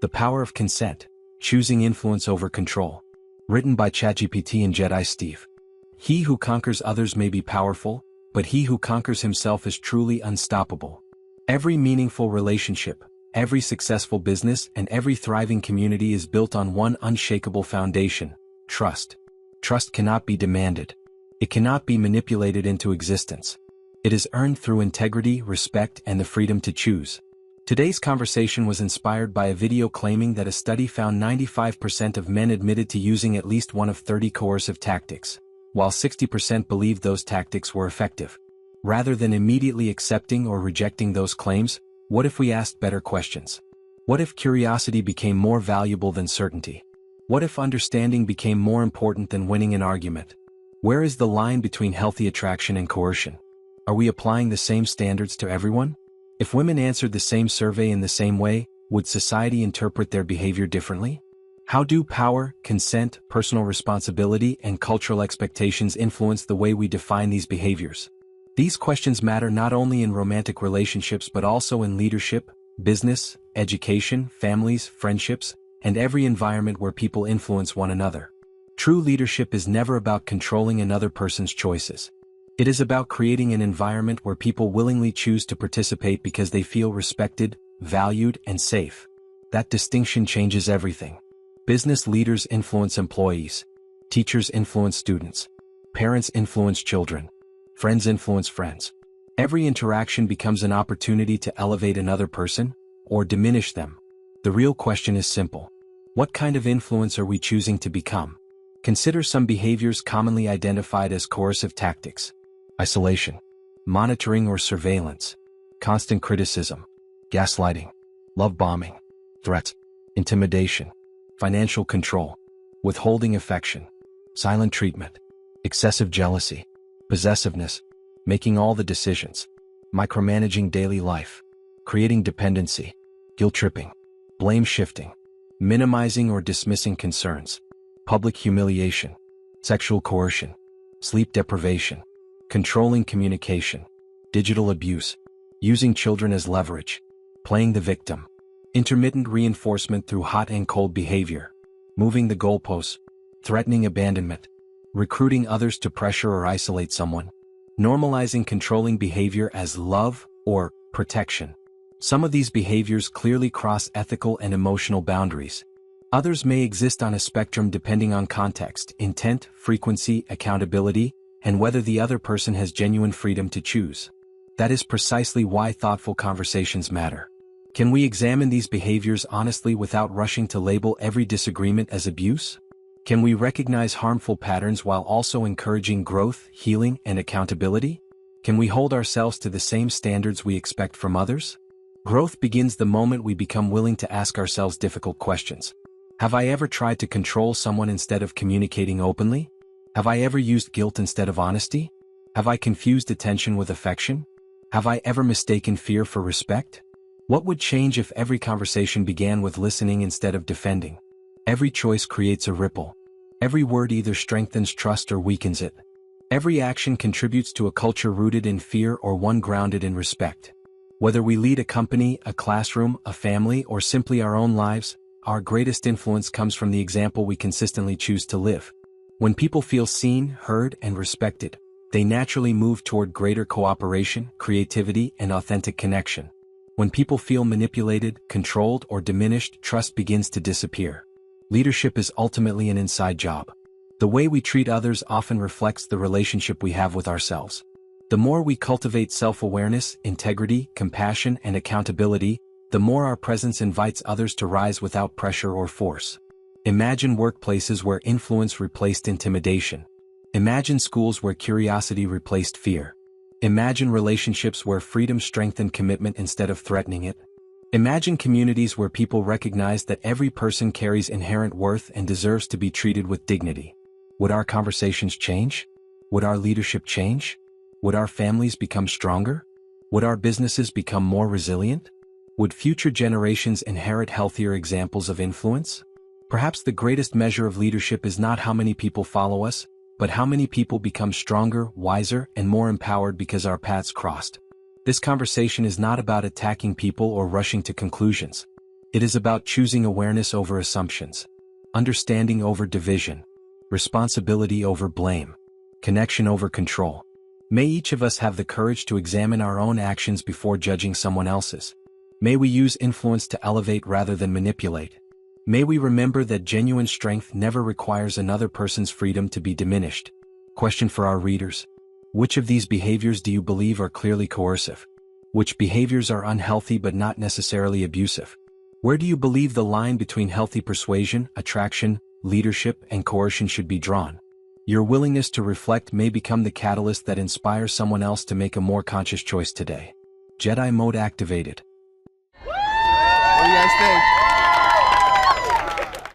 The Power of Consent, Choosing Influence Over Control. Written by ChatGPT and Jedi Steve. He who conquers others may be powerful, but he who conquers himself is truly unstoppable. Every meaningful relationship, every successful business, and every thriving community is built on one unshakable foundation: trust. Trust cannot be demanded. It cannot be manipulated into existence. It is earned through integrity, respect, and the freedom to choose. Today's conversation was inspired by a video claiming that a study found 95% of men admitted to using at least one of 30 coercive tactics, while 60% believed those tactics were effective. Rather than immediately accepting or rejecting those claims, what if we asked better questions? What if curiosity became more valuable than certainty? What if understanding became more important than winning an argument? Where is the line between healthy attraction and coercion? Are we applying the same standards to everyone? If women answered the same survey in the same way, would society interpret their behavior differently? How do power, consent, personal responsibility, and cultural expectations influence the way we define these behaviors? These questions matter not only in romantic relationships but also in leadership, business, education, families, friendships, and every environment where people influence one another. True leadership is never about controlling another person's choices. It is about creating an environment where people willingly choose to participate because they feel respected, valued, and safe. That distinction changes everything. Business leaders influence employees. Teachers influence students. Parents influence children. Friends influence friends. Every interaction becomes an opportunity to elevate another person, or diminish them. The real question is simple. What kind of influence are we choosing to become? Consider some behaviors commonly identified as coercive tactics. Isolation, monitoring or surveillance, constant criticism, gaslighting, love bombing, threats, intimidation, financial control, withholding affection, silent treatment, excessive jealousy, possessiveness, making all the decisions, micromanaging daily life, creating dependency, guilt-tripping, blame shifting, minimizing or dismissing concerns, public humiliation, sexual coercion, sleep deprivation, controlling communication, digital abuse, using children as leverage, playing the victim, intermittent reinforcement through hot and cold behavior, moving the goalposts, threatening abandonment, recruiting others to pressure or isolate someone, normalizing controlling behavior as love or protection. Some of these behaviors clearly cross ethical and emotional boundaries. Others may exist on a spectrum depending on context, intent, frequency, accountability, and whether the other person has genuine freedom to choose. That is precisely why thoughtful conversations matter. Can we examine these behaviors honestly without rushing to label every disagreement as abuse? Can we recognize harmful patterns while also encouraging growth, healing, and accountability? Can we hold ourselves to the same standards we expect from others? Growth begins the moment we become willing to ask ourselves difficult questions. Have I ever tried to control someone instead of communicating openly? Have I ever used guilt instead of honesty? Have I confused attention with affection? Have I ever mistaken fear for respect? What would change if every conversation began with listening instead of defending? Every choice creates a ripple. Every word either strengthens trust or weakens it. Every action contributes to a culture rooted in fear or one grounded in respect. Whether we lead a company, a classroom, a family, or simply our own lives, our greatest influence comes from the example we consistently choose to live. When people feel seen, heard, and respected, they naturally move toward greater cooperation, creativity, and authentic connection. When people feel manipulated, controlled, or diminished, trust begins to disappear. Leadership is ultimately an inside job. The way we treat others often reflects the relationship we have with ourselves. The more we cultivate self-awareness, integrity, compassion, and accountability, the more our presence invites others to rise without pressure or force. Imagine workplaces where influence replaced intimidation. Imagine schools where curiosity replaced fear. Imagine relationships where freedom strengthened commitment instead of threatening it. Imagine communities where people recognize that every person carries inherent worth and deserves to be treated with dignity. Would our conversations change? Would our leadership change? Would our families become stronger? Would our businesses become more resilient? Would future generations inherit healthier examples of influence? Perhaps the greatest measure of leadership is not how many people follow us, but how many people become stronger, wiser, and more empowered because our paths crossed. This conversation is not about attacking people or rushing to conclusions. It is about choosing awareness over assumptions, understanding over division, responsibility over blame, connection over control. May each of us have the courage to examine our own actions before judging someone else's. May we use influence to elevate rather than manipulate. May we remember that genuine strength never requires another person's freedom to be diminished. Question for our readers: which of these behaviors do you believe are clearly coercive? Which behaviors are unhealthy but not necessarily abusive? Where do you believe the line between healthy persuasion, attraction, leadership, and coercion should be drawn? Your willingness to reflect may become the catalyst that inspires someone else to make a more conscious choice today. Jedi mode activated. What do you guys think?